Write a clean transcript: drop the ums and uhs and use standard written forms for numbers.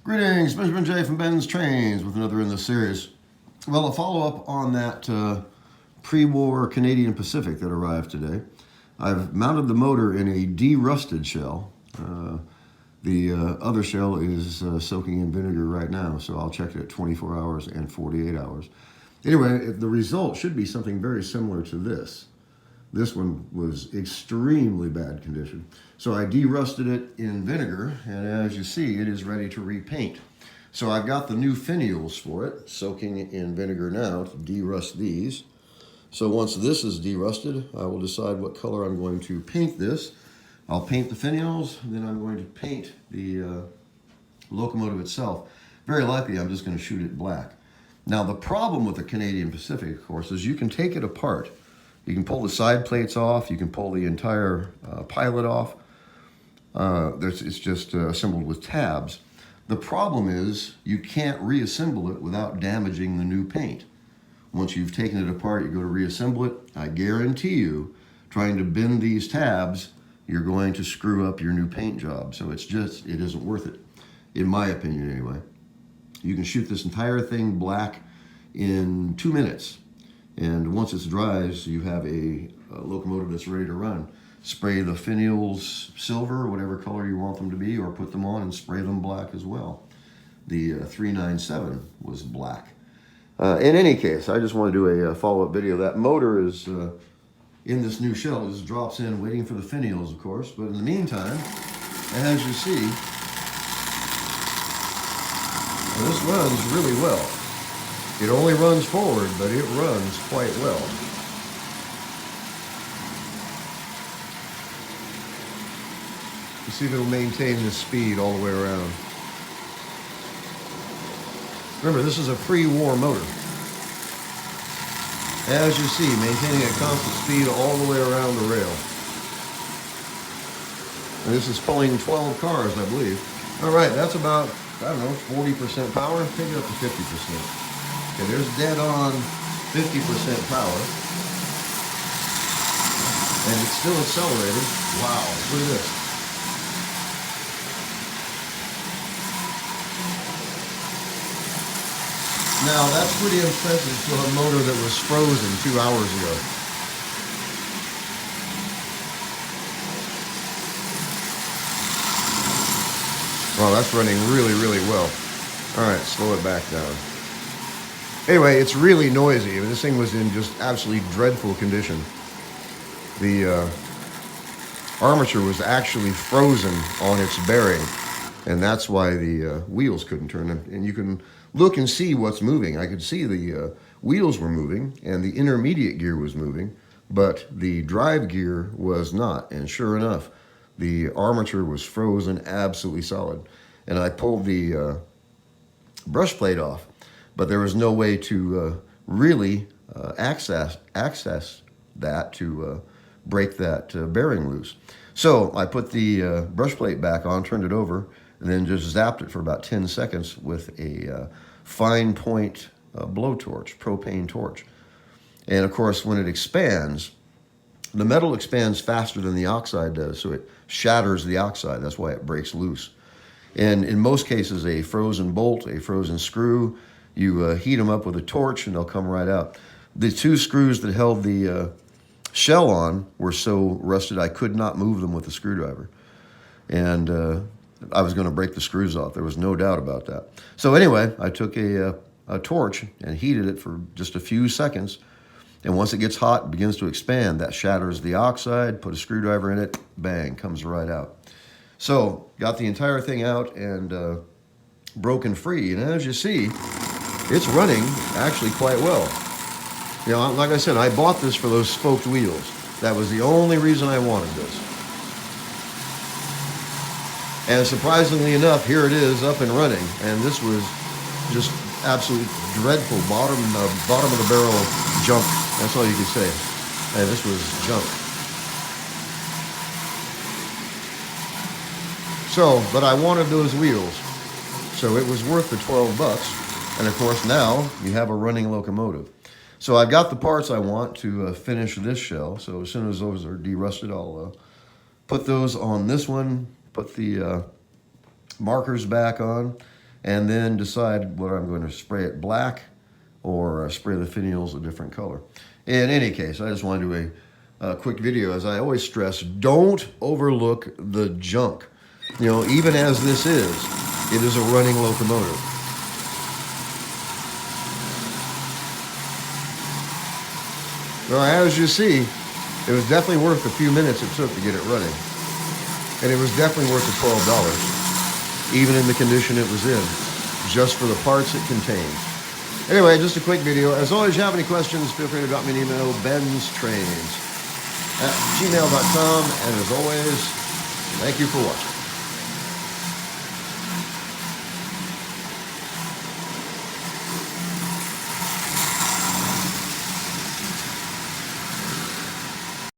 Greetings, Benjamin J. from BENZTRAINZ with another in the series. Well, a follow-up on that pre-war Canadian Pacific that arrived today. I've mounted the motor in a derusted shell. The other shell is soaking in vinegar right now, so I'll check it at 24 hours and 48 hours. Anyway, the result should be something very similar to this. This one was extremely bad condition. So I derusted it in vinegar, and as you see, it is ready to repaint. So I've got the new finials for it, soaking in vinegar now to derust these. So once this is derusted, I will decide what color I'm going to paint this. I'll paint the finials, then I'm going to paint the locomotive itself. Very likely I'm just going to shoot it black. Now the problem with the Canadian Pacific, of course, is you can take it apart. You can pull the side plates off, you can pull the entire pilot off. It's just assembled with tabs. The problem is you can't reassemble it without damaging the new paint. Once you've taken it apart, you go to reassemble it. I guarantee you, trying to bend these tabs, you're going to screw up your new paint job. So it isn't worth it, in my opinion anyway. You can shoot this entire thing black in 2 minutes. And once it dries, you have a locomotive that's ready to run. Spray the finials silver, whatever color you want them to be, or put them on and spray them black as well. The 397 was black. In any case, I just want to do a follow-up video. That motor is in this new shell. It just drops in, waiting for the finials, of course. But in the meantime, as you see, this runs really well. It only runs forward, but it runs quite well. Let's see if it'll maintain this speed all the way around. Remember, this is a pre-war motor. As you see, maintaining a constant speed all the way around the rail. And this is pulling 12 cars, I believe. All right, that's about, I don't know, 40% power. Take it up to 50%. Okay, there's dead on 50% power. And it's still accelerated. Wow, look at this. Now, that's pretty impressive to a motor that was frozen 2 hours ago. Wow, that's running really, really well. All right, slow it back down. Anyway, it's really noisy. I mean, this thing was in just absolutely dreadful condition. The armature was actually frozen on its bearing, and that's why the wheels couldn't turn. And you can look and see what's moving. I could see the wheels were moving, and the intermediate gear was moving, but the drive gear was not. And sure enough, the armature was frozen absolutely solid. And I pulled the brush plate off, but there was no way to really access that to break that bearing loose. So I put the brush plate back on, turned it over, and then just zapped it for about 10 seconds with a fine point blowtorch, propane torch. And of course, when it expands, the metal expands faster than the oxide does, so it shatters the oxide. That's why it breaks loose. And in most cases, a frozen bolt, a frozen screw, you heat them up with a torch and they'll come right out. The two screws that held the shell on were so rusted I could not move them with a screwdriver. And I was going to break the screws off. There was no doubt about that. So anyway, I took a torch and heated it for just a few seconds. And once it gets hot, it begins to expand. That shatters the oxide, put a screwdriver in it, bang, comes right out. So got the entire thing out and broken free. And as you see, it's running actually quite well. You know, like I said, I bought this for those spoked wheels. That was the only reason I wanted this. And surprisingly enough, here it is up and running. And this was just absolutely dreadful, bottom of the barrel junk. That's all you can say. And this was junk. So, but I wanted those wheels. So it was worth the 12 bucks. And of course now you have a running locomotive. So I've got the parts I want to finish this shell. So as soon as those are derusted, I'll put those on this one, put the markers back on, and then decide whether I'm going to spray it black or spray the finials a different color. In any case, I just wanted to do a quick video. As I always stress, don't overlook the junk. You know, even as this is, it is a running locomotive. Well, as you see, it was definitely worth the few minutes it took to get it running. And it was definitely worth the $12, even in the condition it was in, just for the parts it contained. Anyway, just a quick video. As always, if you have any questions, feel free to drop me an email, BENZTRAINZ@gmail.com. And as always, thank you for watching.